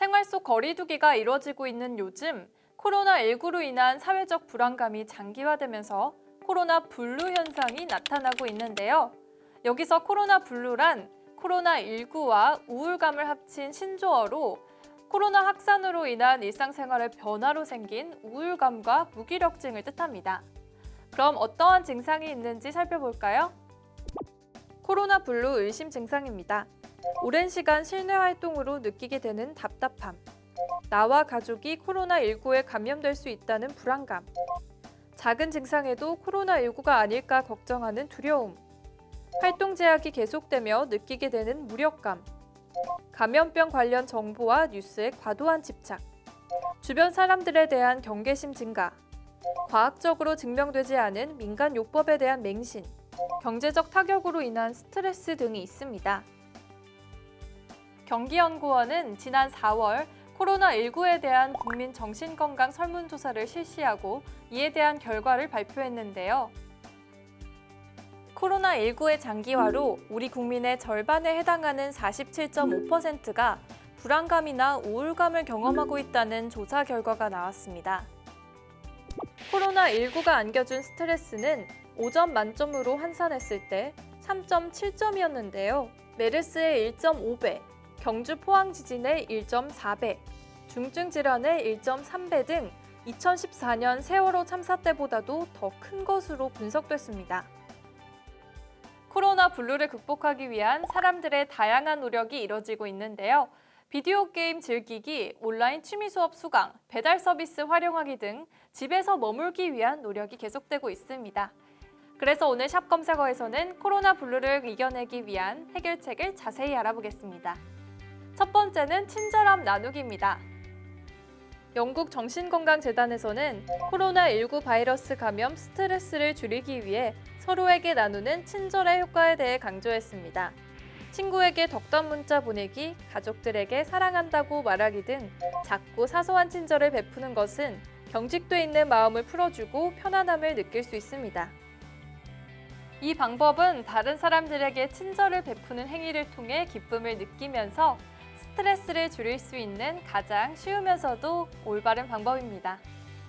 생활 속 거리 두기가 이루어지고 있는 요즘 코로나19로 인한 사회적 불안감이 장기화되면서 코로나 블루 현상이 나타나고 있는데요. 여기서 코로나 블루란 코로나19와 우울감을 합친 신조어로 코로나 확산으로 인한 일상생활의 변화로 생긴 우울감과 무기력증을 뜻합니다. 그럼 어떠한 증상이 있는지 살펴볼까요? 코로나 블루 의심 증상입니다. 오랜 시간 실내 활동으로 느끼게 되는 답답함, 나와 가족이 코로나19에 감염될 수 있다는 불안감, 작은 증상에도 코로나19가 아닐까 걱정하는 두려움, 활동 제약이 계속되며 느끼게 되는 무력감, 감염병 관련 정보와 뉴스에 과도한 집착, 주변 사람들에 대한 경계심 증가, 과학적으로 증명되지 않은 민간요법에 대한 맹신, 경제적 타격으로 인한 스트레스 등이 있습니다. 경기연구원은 지난 4월 코로나19에 대한 국민 정신건강 설문조사를 실시하고 이에 대한 결과를 발표했는데요. 코로나19의 장기화로 우리 국민의 절반에 해당하는 47.5%가 불안감이나 우울감을 경험하고 있다는 조사 결과가 나왔습니다. 코로나19가 안겨준 스트레스는 5점 만점으로 환산했을 때 3.7점이었는데요. 메르스의 1.5배, 경주 포항 지진의 1.4배, 중증 질환의 1.3배 등 2014년 세월호 참사 때보다도 더 큰 것으로 분석됐습니다. 코로나 블루를 극복하기 위한 사람들의 다양한 노력이 이뤄지고 있는데요. 비디오 게임 즐기기, 온라인 취미 수업 수강, 배달 서비스 활용하기 등 집에서 머물기 위한 노력이 계속되고 있습니다. 그래서 오늘 샵 검색어에서는 코로나 블루를 이겨내기 위한 해결책을 자세히 알아보겠습니다. 첫 번째는 친절함 나누기입니다. 영국 정신건강재단에서는 코로나19 바이러스 감염 스트레스를 줄이기 위해 서로에게 나누는 친절의 효과에 대해 강조했습니다. 친구에게 덕담 문자 보내기, 가족들에게 사랑한다고 말하기 등 작고 사소한 친절을 베푸는 것은 경직돼 있는 마음을 풀어주고 편안함을 느낄 수 있습니다. 이 방법은 다른 사람들에게 친절을 베푸는 행위를 통해 기쁨을 느끼면서 스트레스를 줄일 수 있는 가장 쉬우면서도 올바른 방법입니다.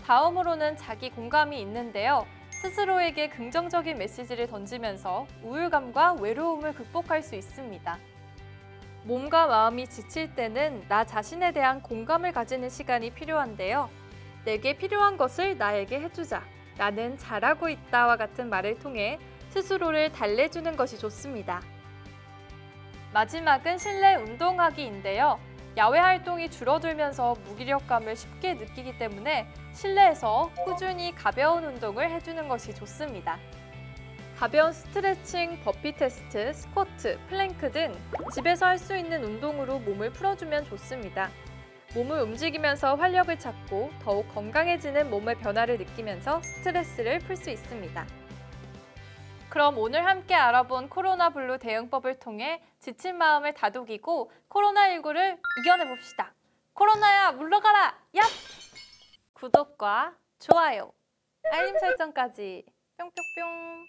다음으로는 자기 공감이 있는데요. 스스로에게 긍정적인 메시지를 던지면서 우울감과 외로움을 극복할 수 있습니다. 몸과 마음이 지칠 때는 나 자신에 대한 공감을 가지는 시간이 필요한데요. 내게 필요한 것을 나에게 해주자, 나는 잘하고 있다와 같은 말을 통해 스스로를 달래주는 것이 좋습니다. 마지막은 실내 운동하기인데요. 야외 활동이 줄어들면서 무기력감을 쉽게 느끼기 때문에 실내에서 꾸준히 가벼운 운동을 해주는 것이 좋습니다. 가벼운 스트레칭, 버피 테스트, 스쿼트, 플랭크 등 집에서 할 수 있는 운동으로 몸을 풀어주면 좋습니다. 몸을 움직이면서 활력을 찾고 더욱 건강해지는 몸의 변화를 느끼면서 스트레스를 풀 수 있습니다. 그럼 오늘 함께 알아본 코로나 블루 대응법을 통해 지친 마음을 다독이고 코로나19를 이겨내봅시다. 코로나야 물러가라! 얍! 구독과 좋아요, 알림 설정까지 뿅뿅뿅!